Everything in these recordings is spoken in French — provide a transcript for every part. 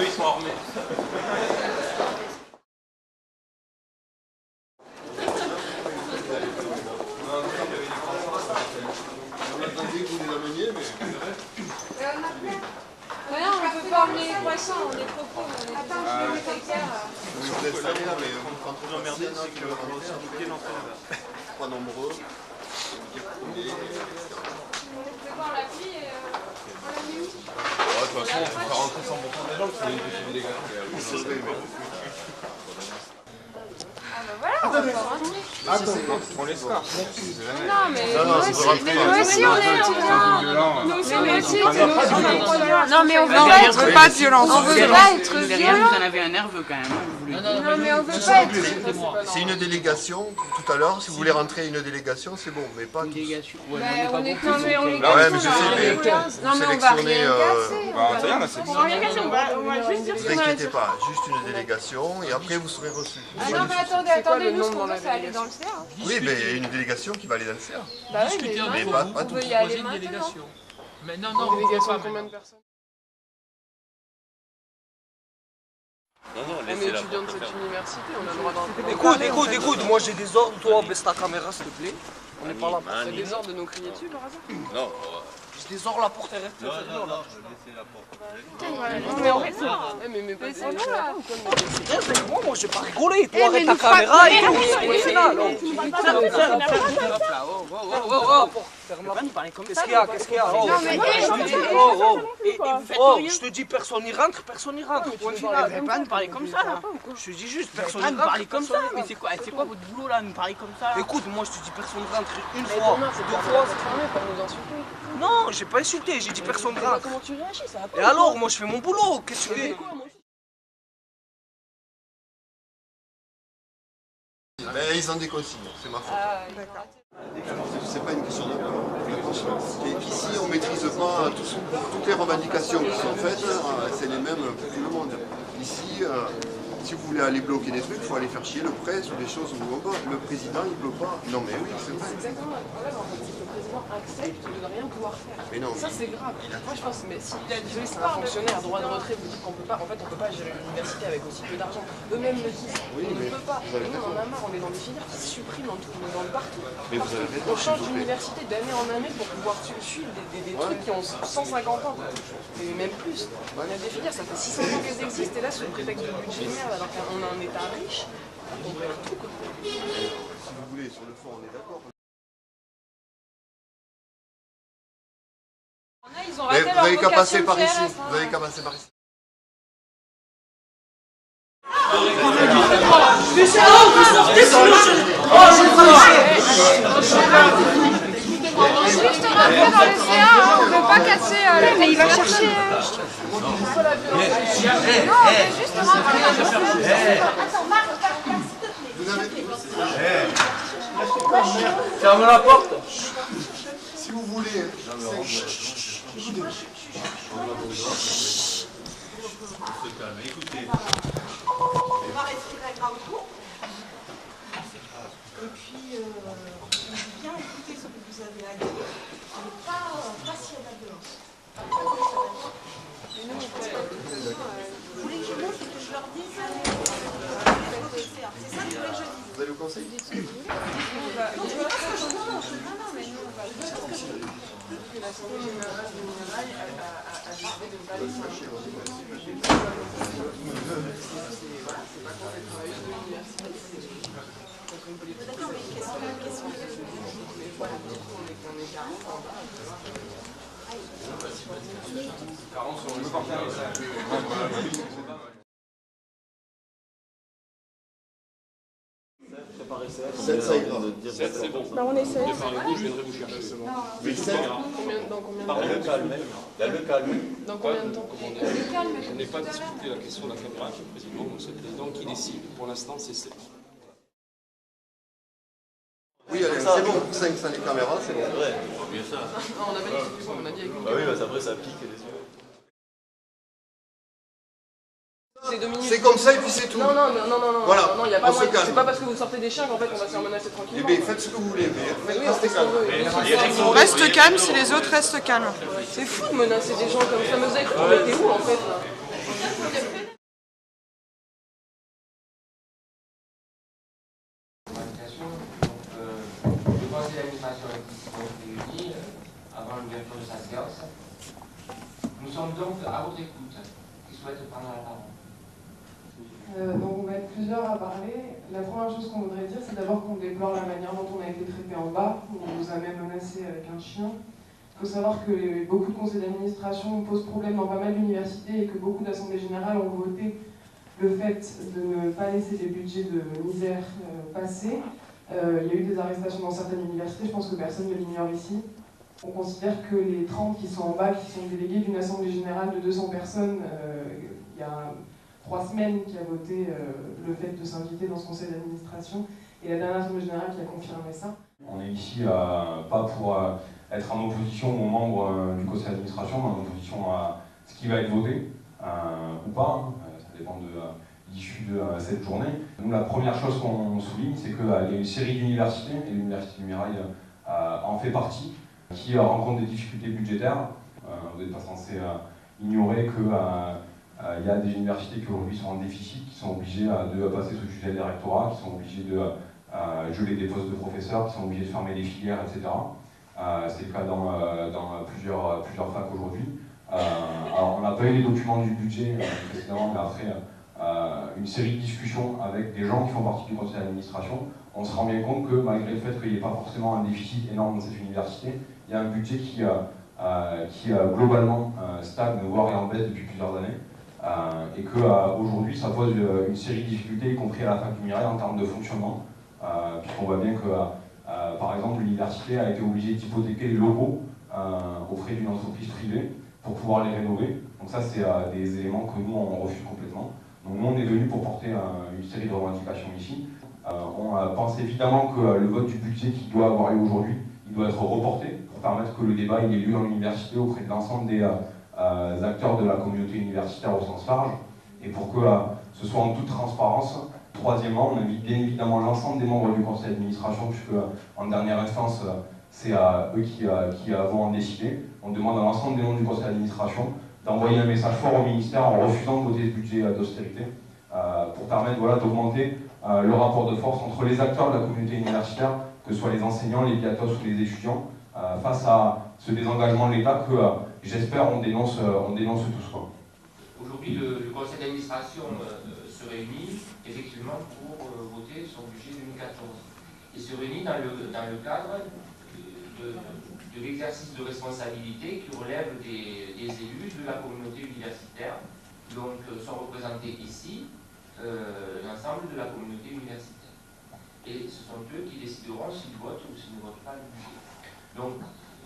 Eux, ils sont armés. Ouais, on ne peut pas emmener les poissons, on est trop pauvres, on est trop précaires. Vous êtes allés là, mais quand vous emmerdez, c'est que vous êtes pas nombreux. Devant la pluie et on l'a mis où? De toute façon, on peut faire rentrer 100% des gens qui sont une petite délégation. Ah bah voilà, on va pas rentrer. On les score. Non mais nous aussi on est étudiants. Nous aussi on est étudiants. Non mais on veut pas être violents. On veut pas être Derrière, violents. vous en avez un nerveux quand même. Non mais on veut pas être. C'est une délégation, tout à l'heure, si vous voulez rentrer à une délégation, c'est bon, mais pas tous. Délégation. Ouais, On est non mais on est Ah ouais, mais je sais, mais non mais on va rien casser. Bah, ça y est, là, c'est On va rien casser, on va juste dire ne ce vous qu'on a à inquiétez dire. pas, juste une délégation et après vous serez reçus. Ah non mais attendez, nous ce qu'on veut c'est aller dans le CA. Oui, mais il y a une délégation qui va aller dans le CA. Bah oui Mais mais pas on tous. veut y aller maintenant. Mais non, non, délégation de combien de personnes? On est étudiant de cette université, on a le droit d'en... Écoute, moi j'ai des ordres, toi baisse ta caméra s'il te plaît. On n'est pas là pour T'as faire des ordres de nous crier dessus par hasard? Non, J'ai des ordres là pour te rester. je vais laisser la porte. Mais on reste là. Mais pas C'est nous là. Reste avec moi, moi je vais pas rigoler. Toi arrête ta caméra et c'est là. Qu'est-ce qu'il y a? Qu'est-ce qu'il y a? Je te dis personne n'y rentre, personne n'y rentre. Vous n'allez pas nous parler comme ça là. Je te dis juste personne Pas n'y nous rentre. parler comme ça. Mais c'est quoi votre boulot là, nous parler comme ça? Écoute, moi je te dis personne ne rentre une fois, deux fois. c'est fermé pour nous insulter. Non, j'ai pas insulté, j'ai dit personne ne rentre. Comment tu réagis? Ça va pas. Et alors, moi je fais mon boulot, qu'est-ce que tu veux? Mais ils ont des consignes, c'est ma faute. C'est pas une question de peur. Et ici, on ne maîtrise pas toutes les revendications qui sont faites, c'est les mêmes pour tout le monde. Ici, si vous voulez aller bloquer des trucs, il faut aller faire chier le presse ou des choses où on va. Le président, il ne bloque pas. Non mais oui, c'est vrai. C'est exactement le problème en fait, c'est que le président accepte de ne rien pouvoir faire. Mais non. Ça c'est grave. Moi je pense, mais s'il a dit c'est un fonctionnaire, droit de retrait, vous dites qu'on peut pas, en fait on peut pas gérer l'université avec aussi peu d'argent. Eux-mêmes le disent, Oui, on ne mais peut pas. vous avez Nous on en a marre, on est dans des filières qui se suppriment dans tout, dans le partout. Mais vous avez raison, On change s'il vous plaît. d'université d'année en année pour pouvoir suivre des trucs qui ont 150 ans. Et même plus. Il y a des filières, ça fait 600 ans qu'elles existent et là sous le prétexte de budget de merde alors qu'on a un état riche, on peut tout quoi. Si vous voulez, sur le fond, on est d'accord. Ils ont Mais raté vous leur n'avez qu'à passer vocation par de ici. CRS, Vous n'avez qu'à passer par ici. Juste rentrer dans le CA, on ne veut pas casser mais il va chercher. Non, on veut juste rentrer dans le CA. Ferme la porte. Si vous voulez. On va respirer à grand tour. Et puis, bien écouter ce que vous avez à dire. Mais pas si à la violence. Vous voulez que je monte et que je leur dise c'est ça que vous voulez que je dise? Vous allez au conseil? Non, mais nous, on va le faire. Que l'Assemblée générale a décidé de ne pas laisser un chèque. C'est pas qu'on fait travailler de l'université. D'accord, mais qu'est-ce qu'on fait? Mais voilà, du coup, on est 40 ans. 40 sur le portail. Ça ira. C'est bon. Bah on essaie. Déparlez-vous, je viendrai vous chercher. Dans combien Dans combien de temps? Je n'ai pas discuté la question de la caméra avec le président, donc c'est le président qui décide. Pour l'instant, c'est 7. Oui, allez, c'est bon. 5 les caméras, c'est bon. Bien ça. Non, on a pas dit, on a dit avec une Bah oui, bah après ça pique les yeux. C'est 2 minutes. C'est comme ça et puis c'est tout. Non, Voilà, non, y a pas on se moyen. calme. C'est pas parce que vous sortez des chiens qu'en fait on va se faire menacer Eh tranquillement. bien, faites ce que vous voulez, mais Oui, on fait restez ce qu'on calme. veut. On reste calme si les autres restent calmes. C'est fou de menacer des gens comme ça. Mais vous avez cru qu'on était où en fait là? l'ouverture de sa séance. Nous sommes donc à votre écoute. Qui souhaite prendre la parole? Donc on va être plusieurs à parler. La première chose qu'on voudrait dire, c'est d'abord qu'on déplore la manière dont on a été traité en bas. On nous a même menacé avec un chien. Il faut savoir que beaucoup de conseils d'administration posent problème dans pas mal d'universités et que beaucoup d'assemblées générales ont voté le fait de ne pas laisser des budgets de misère passer. Il y a eu des arrestations dans certaines universités, je pense que personne ne l'ignore ici. On considère que les 30 qui sont en bas, qui sont délégués d'une assemblée générale de 200 personnes, il y a 3 semaines qui a voté le fait de s'inviter dans ce conseil d'administration, et la dernière assemblée générale qui a confirmé ça. On est ici pas pour être en opposition aux membres du conseil d'administration, mais en opposition à ce qui va être voté, ou pas, ça dépend de l'issue de cette journée. Nous, la première chose qu'on souligne, c'est qu'il y a une série d'universités, et l'Université du Mirail en fait partie, qui rencontrent des difficultés budgétaires. Vous n'êtes pas censé ignorer qu'il y a des universités qui aujourd'hui sont en déficit, qui sont obligées de passer sous tutelle des rectorats, qui sont obligées de geler des postes de professeurs, qui sont obligées de fermer des filières, etc. C'est le cas dans plusieurs facs aujourd'hui. Alors on n'a pas eu les documents du budget précédemment, mais après une série de discussions avec des gens qui font partie du conseil d'administration, on se rend bien compte que malgré le fait qu'il n'y ait pas forcément un déficit énorme dans cette université, il y a un budget qui globalement stagne, voire est en baisse depuis plusieurs années. Et qu'aujourd'hui ça pose une série de difficultés, y compris à la fac du Mirail en termes de fonctionnement, puisqu'on voit bien que par exemple l'université a été obligée d'hypothéquer les locaux auprès d'une entreprise privée pour pouvoir les rénover. Donc ça c'est des éléments que nous on refuse complètement. Donc nous on est venu pour porter une série de revendications ici. On pense évidemment que le vote du budget qui doit avoir lieu aujourd'hui, il doit être reporté pour permettre que le débat ait lieu dans l'université auprès de l'ensemble des acteurs de la communauté universitaire au sens large, et pour que ce soit en toute transparence. Troisièmement, on invite bien évidemment l'ensemble des membres du conseil d'administration, puisque en dernière instance, c'est eux qui vont en décider. On demande à l'ensemble des membres du conseil d'administration d'envoyer un message fort au ministère en refusant de voter ce budget d'austérité, pour permettre d'augmenter le rapport de force entre les acteurs de la communauté universitaire, que ce soit les enseignants, les biatos ou les étudiants, face à ce désengagement de l'État que j'espère on dénonce tous. Aujourd'hui, le conseil d'administration se réunit effectivement pour voter son budget 2014. Il se réunit dans le cadre de l'exercice de responsabilité qui relève des élus de la communauté universitaire, donc sont représentés ici l'ensemble de la communauté universitaire. Et ce sont eux qui décideront s'ils votent ou s'ils ne votent pas le budget. Donc,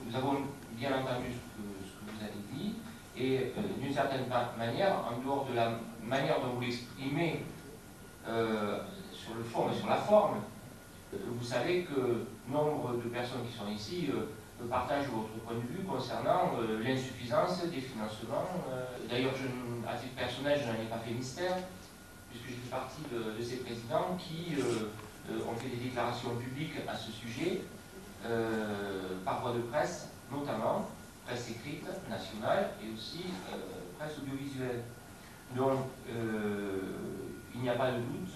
nous avons bien entendu ce que vous avez dit, et d'une certaine manière, en dehors de la manière dont vous l'exprimez sur le fond et sur la forme, vous savez que nombre de personnes qui sont ici partagent votre point de vue concernant l'insuffisance des financements. D'ailleurs, à titre personnel, je n'en ai pas fait mystère, puisque je fais partie de ces présidents qui ont fait des déclarations publiques à ce sujet, par voie de presse, notamment presse écrite nationale et aussi presse audiovisuelle. Donc, il n'y a pas de doute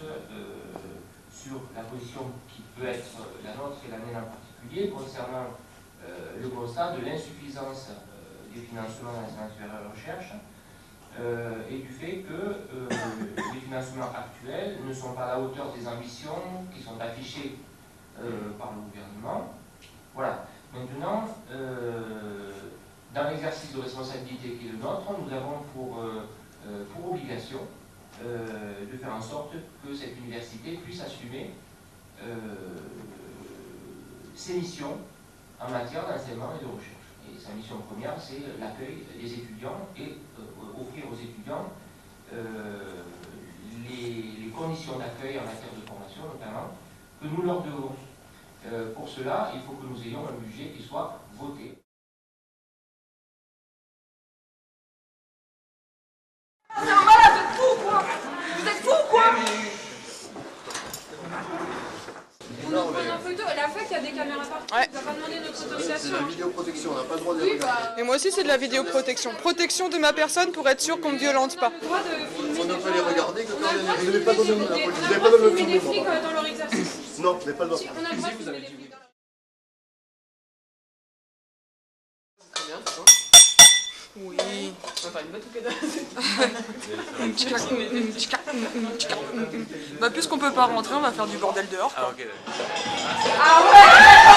sur la position qui peut être la nôtre et la mienne en particulier concernant le constat de l'insuffisance des financements dans l'enseignement supérieur et la recherche et du fait que les financements actuels ne sont pas à la hauteur des ambitions qui sont affichées par le gouvernement. Voilà. Maintenant, dans l'exercice de responsabilité qui est le nôtre, nous avons pour obligation de faire en sorte que cette université puisse assumer ses missions en matière d'enseignement et de recherche. Et sa mission première, c'est l'accueil des étudiants et offrir aux étudiants les conditions d'accueil en matière de formation, notamment, que nous leur devons. Pour cela, il faut que nous ayons un budget qui soit voté. C'est un malade, vous êtes fous quoi? Vous êtes fous quoi? On nous prend en photo, la fac il y a des caméras partout, on n'a pas demandé notre autorisation. C'est de la vidéoprotection, on n'a pas le droit de Et moi aussi c'est de la vidéoprotection. Protection de ma personne pour être sûr qu'on ne me violente pas. On ne peut les regarder que quand il y a des... Vous n'avez pas le droit de filmer des flics dans leur exercice. Non, mais pas le droit. On a le droit de filmer des flics dans leur exercice. va faire une batucada. Bah puisqu'on peut pas rentrer, on va faire du bordel dehors. Ah ok. Ah ouais.